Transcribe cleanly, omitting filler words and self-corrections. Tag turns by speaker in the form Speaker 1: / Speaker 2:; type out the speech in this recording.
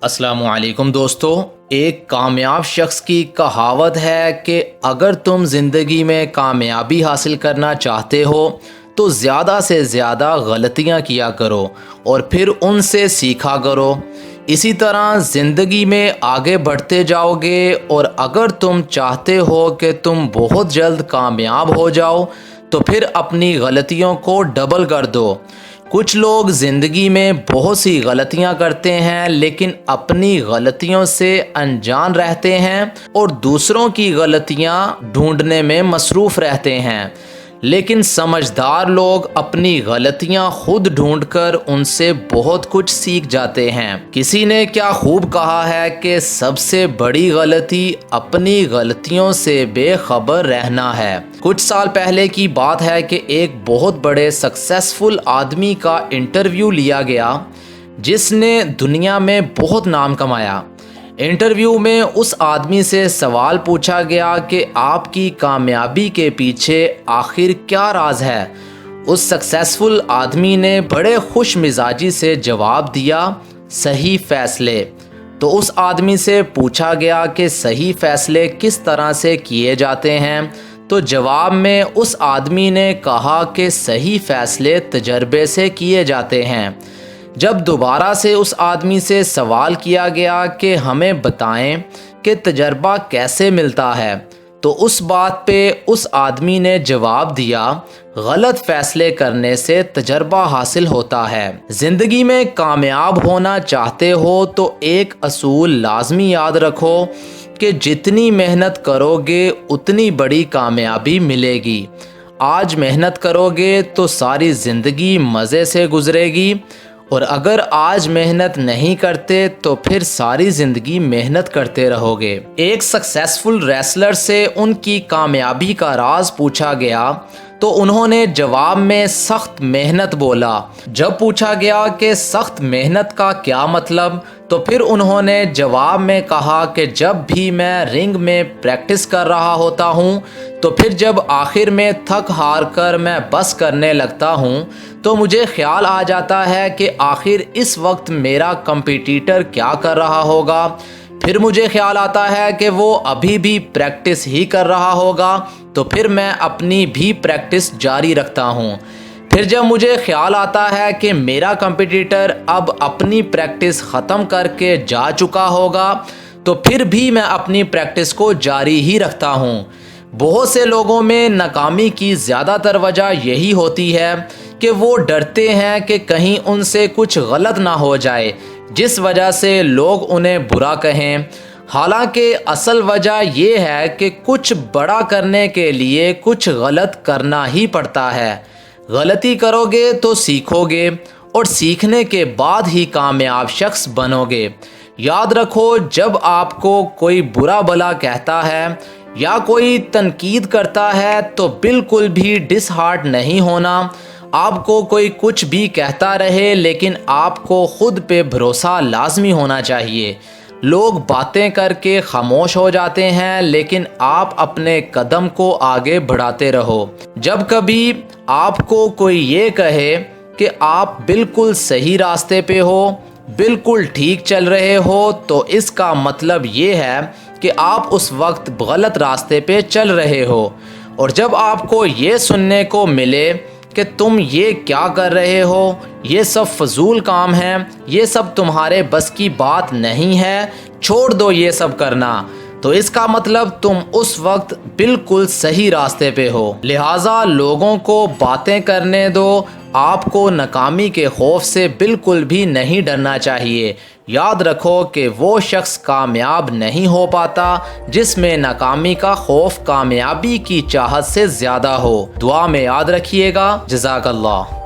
Speaker 1: السلام علیکم دوستو، ایک کامیاب شخص کی کہاوت ہے کہ اگر تم زندگی میں کامیابی حاصل کرنا چاہتے ہو تو زیادہ سے زیادہ غلطیاں کیا کرو اور پھر ان سے سیکھا کرو۔ اسی طرح زندگی میں آگے بڑھتے جاؤ گے، اور اگر تم چاہتے ہو کہ تم بہت جلد کامیاب ہو جاؤ تو پھر اپنی غلطیوں کو ڈبل کر دو۔ کچھ لوگ زندگی میں بہت سی غلطیاں کرتے ہیں لیکن اپنی غلطیوں سے انجان رہتے ہیں اور دوسروں کی غلطیاں ڈھونڈنے میں مصروف رہتے ہیں، لیکن سمجھدار لوگ اپنی غلطیاں خود ڈھونڈ کر ان سے بہت کچھ سیکھ جاتے ہیں۔ کسی نے کیا خوب کہا ہے کہ سب سے بڑی غلطی اپنی غلطیوں سے بے خبر رہنا ہے۔ کچھ سال پہلے کی بات ہے کہ ایک بہت بڑے سکسیسفل آدمی کا انٹرویو لیا گیا جس نے دنیا میں بہت نام کمایا۔ انٹرویو میں اس آدمی سے سوال پوچھا گیا کہ آپ کی کامیابی کے پیچھے آخر کیا راز ہے؟ اس سکسیسفل آدمی نے بڑے خوش مزاجی سے جواب دیا، صحیح فیصلے۔ تو اس آدمی سے پوچھا گیا کہ صحیح فیصلے کس طرح سے کیے جاتے ہیں؟ تو جواب میں اس آدمی نے کہا کہ صحیح فیصلے تجربے سے کیے جاتے ہیں۔ جب دوبارہ سے اس آدمی سے سوال کیا گیا کہ ہمیں بتائیں کہ تجربہ کیسے ملتا ہے، تو اس بات پہ اس آدمی نے جواب دیا، غلط فیصلے کرنے سے تجربہ حاصل ہوتا ہے۔ زندگی میں کامیاب ہونا چاہتے ہو تو ایک اصول لازمی یاد رکھو کہ جتنی محنت کرو گے اتنی بڑی کامیابی ملے گی۔ آج محنت کرو گے تو ساری زندگی مزے سے گزرے گی، اور اگر آج محنت نہیں کرتے تو پھر ساری زندگی محنت کرتے رہو گے۔ ایک سکسیسفل ریسلر سے ان کی کامیابی کا راز پوچھا گیا تو انہوں نے جواب میں سخت محنت بولا۔ جب پوچھا گیا کہ سخت محنت کا کیا مطلب، تو پھر انہوں نے جواب میں کہا کہ جب بھی میں رنگ میں پریکٹس کر رہا ہوتا ہوں تو پھر جب آخر میں تھک ہار کر میں بس کرنے لگتا ہوں تو مجھے خیال آ جاتا ہے کہ آخر اس وقت میرا کمپیٹیٹر کیا کر رہا ہوگا۔ پھر مجھے خیال آتا ہے کہ وہ ابھی بھی پریکٹس ہی کر رہا ہوگا، تو پھر میں اپنی بھی پریکٹس جاری رکھتا ہوں۔ پھر جب مجھے خیال آتا ہے کہ میرا کمپیٹیٹر اب اپنی پریکٹس ختم کر کے جا چکا ہوگا تو پھر بھی میں اپنی پریکٹس کو جاری ہی رکھتا ہوں۔ بہت سے لوگوں میں ناکامی کی زیادہ تر وجہ یہی ہوتی ہے کہ وہ ڈرتے ہیں کہ کہیں ان سے کچھ غلط نہ ہو جائے جس وجہ سے لوگ انہیں برا کہیں، حالانکہ اصل وجہ یہ ہے کہ کچھ بڑا کرنے کے لیے کچھ غلط کرنا ہی پڑتا ہے۔ غلطی کرو گے تو سیکھو گے، اور سیکھنے کے بعد ہی کامیاب شخص بنو گے۔ یاد رکھو، جب آپ کو کوئی برا بھلا کہتا ہے یا کوئی تنقید کرتا ہے تو بالکل بھی ڈس ہارٹ نہیں ہونا۔ آپ کو کوئی کچھ بھی کہتا رہے لیکن آپ کو خود پہ بھروسہ لازمی ہونا چاہیے۔ لوگ باتیں کر کے خاموش ہو جاتے ہیں لیکن آپ اپنے قدم کو آگے بڑھاتے رہو۔ جب کبھی آپ کو کوئی یہ کہے کہ آپ بالکل صحیح راستے پہ ہو، بالکل ٹھیک چل رہے ہو، تو اس کا مطلب یہ ہے کہ آپ اس وقت غلط راستے پہ چل رہے ہو۔ اور جب آپ کو یہ سننے کو ملے کہ تم یہ کیا کر رہے ہو، یہ سب فضول کام ہے، یہ سب تمہارے بس کی بات نہیں ہے، چھوڑ دو یہ سب کرنا، تو اس کا مطلب تم اس وقت بالکل صحیح راستے پہ ہو۔ لہٰذا لوگوں کو باتیں کرنے دو، آپ کو ناکامی کے خوف سے بالکل بھی نہیں ڈرنا چاہیے۔ یاد رکھو کہ وہ شخص کامیاب نہیں ہو پاتا جس میں ناکامی کا خوف کامیابی کی چاہت سے زیادہ ہو۔ دعا میں یاد رکھیے گا۔ جزاک اللہ۔